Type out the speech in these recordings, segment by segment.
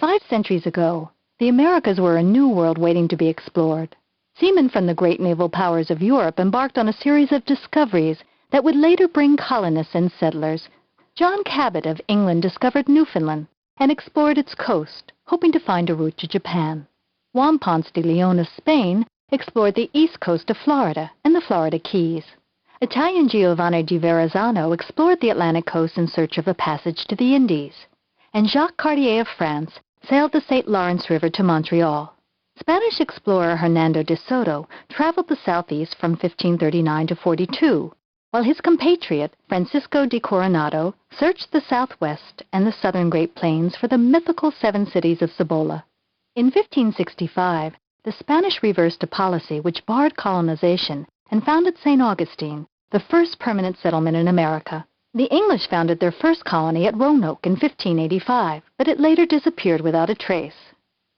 5 centuries ago, the Americas were a new world waiting to be explored. Seamen from the great naval powers of Europe embarked on a series of discoveries that would later bring colonists and settlers. John Cabot of England discovered Newfoundland and explored its coast, hoping to find a route to Japan. Juan Ponce de Leon of Spain explored the east coast of Florida and the Florida Keys. Italian Giovanni di Verrazzano explored the Atlantic coast in search of a passage to the Indies. And Jacques Cartier of France sailed the St. Lawrence River to Montreal. Spanish explorer Hernando de Soto traveled the southeast from 1539 to 42, while his compatriot Francisco de Coronado searched the southwest and the southern Great Plains for the mythical 7 cities of Cibola. In 1565, the Spanish reversed a policy which barred colonization and founded St. Augustine, the first permanent settlement in America. The English founded their first colony at Roanoke in 1585, but it later disappeared without a trace.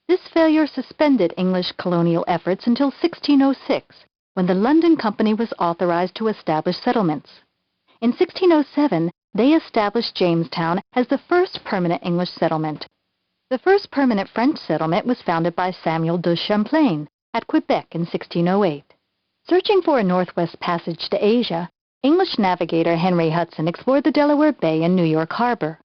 This failure suspended English colonial efforts until 1606, when the London Company was authorized to establish settlements. In 1607, they established Jamestown as the first permanent English settlement. The first permanent French settlement was founded by Samuel de Champlain at Quebec in 1608. Searching for a northwest passage to Asia, English navigator Henry Hudson explored the Delaware Bay and New York Harbor.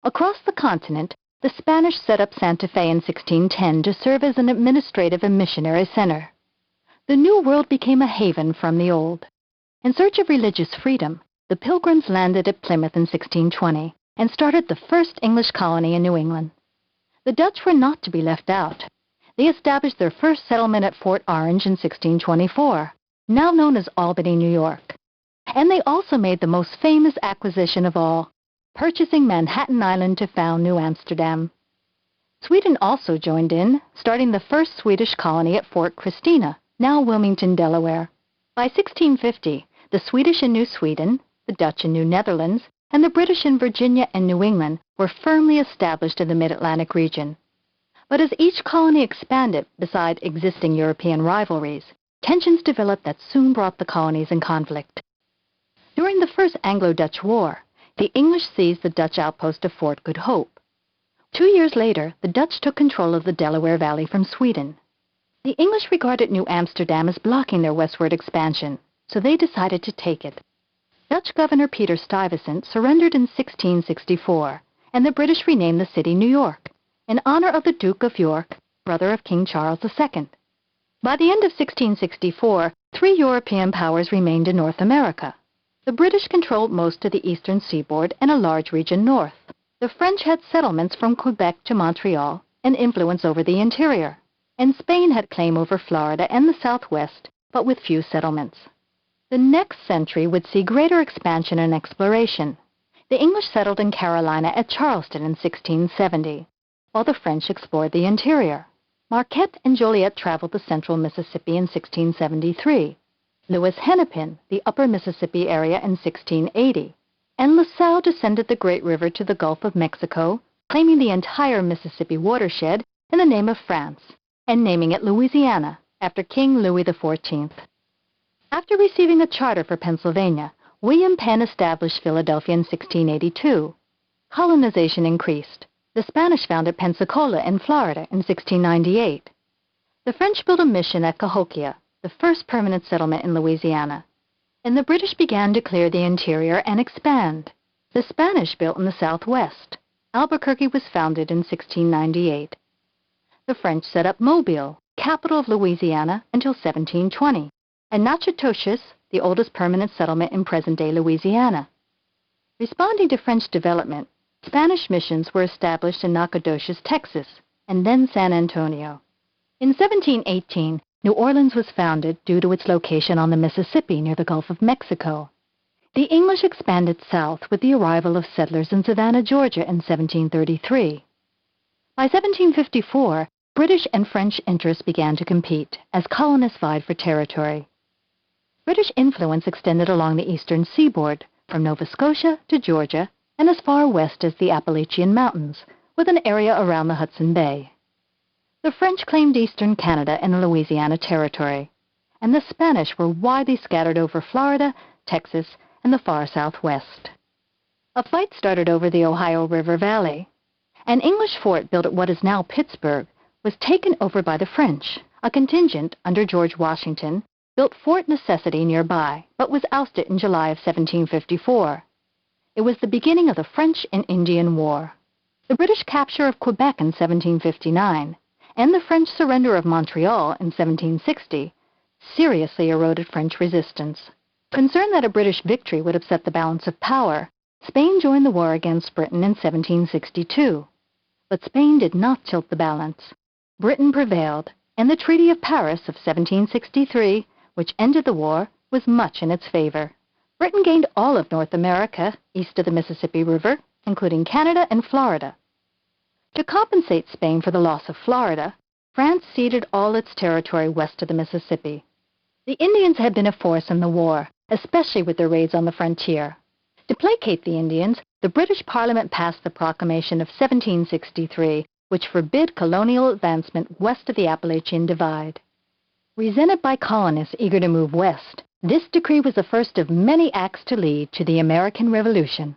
Across the continent, the Spanish set up Santa Fe in 1610 to serve as an administrative and missionary center. The New World became a haven from the Old. In search of religious freedom, the Pilgrims landed at Plymouth in 1620 and started the first English colony in New England. The Dutch were not to be left out. They established their first settlement at Fort Orange in 1624, now known as Albany, New York. And they also made the most famous acquisition of all, purchasing Manhattan Island to found New Amsterdam. Sweden also joined in, starting the first Swedish colony at Fort Christina, now Wilmington, Delaware. By 1650, the Swedish in New Sweden, the Dutch in New Netherlands, and the British in Virginia and New England were firmly established in the Mid-Atlantic region. But as each colony expanded, beside existing European rivalries, tensions developed that soon brought the colonies in conflict. During the First Anglo-Dutch War, the English seized the Dutch outpost of Fort Good Hope. 2 years later, the Dutch took control of the Delaware Valley from Sweden. The English regarded New Amsterdam as blocking their westward expansion, so they decided to take it. Dutch Governor Peter Stuyvesant surrendered in 1664, and the British renamed the city New York, in honor of the Duke of York, brother of King Charles II. By the end of 1664, 3 European powers remained in North America. The British controlled most of the eastern seaboard and a large region north. The French had settlements from Quebec to Montreal and influence over the interior. And Spain had claim over Florida and the Southwest, but with few settlements. The next century would see greater expansion and exploration. The English settled in Carolina at Charleston in 1670, while the French explored the interior. Marquette and Joliet traveled the central Mississippi in 1673. Lewis Hennepin, the upper Mississippi area in 1680, and La Salle descended the Great River to the Gulf of Mexico, claiming the entire Mississippi watershed in the name of France, and naming it Louisiana, after King Louis XIV. After receiving a charter for Pennsylvania, William Penn established Philadelphia in 1682. Colonization increased. The Spanish founded Pensacola in Florida in 1698. The French built a mission at Cahokia, the first permanent settlement in Louisiana, and the British began to clear the interior and expand. The Spanish built in the southwest. Albuquerque was founded in 1698. The French set up Mobile, capital of Louisiana, until 1720, and Natchitoches, the oldest permanent settlement in present-day Louisiana. Responding to French development, Spanish missions were established in Nacogdoches, Texas, and then San Antonio. In 1718, New Orleans was founded due to its location on the Mississippi near the Gulf of Mexico. The English expanded south with the arrival of settlers in Savannah, Georgia in 1733. By 1754, British and French interests began to compete as colonists vied for territory. British influence extended along the eastern seaboard, from Nova Scotia to Georgia and as far west as the Appalachian Mountains, with an area around the Hudson Bay. The French claimed eastern Canada and the Louisiana Territory, and the Spanish were widely scattered over Florida, Texas, and the far southwest. A fight started over the Ohio River Valley. An English fort built at what is now Pittsburgh was taken over by the French. A contingent under George Washington built Fort Necessity nearby, but was ousted in July of 1754. It was the beginning of the French and Indian War. The British capture of Quebec in 1759 and the French surrender of Montreal in 1760 seriously eroded French resistance. Concerned that a British victory would upset the balance of power, Spain joined the war against Britain in 1762. But Spain did not tilt the balance. Britain prevailed, and the Treaty of Paris of 1763, which ended the war, was much in its favor. Britain gained all of North America, east of the Mississippi River, including Canada and Florida. To compensate Spain for the loss of Florida, France ceded all its territory west of the Mississippi. The Indians had been a force in the war, especially with their raids on the frontier. To placate the Indians, the British Parliament passed the Proclamation of 1763, which forbid colonial advancement west of the Appalachian Divide. Resented by colonists eager to move west, this decree was the first of many acts to lead to the American Revolution.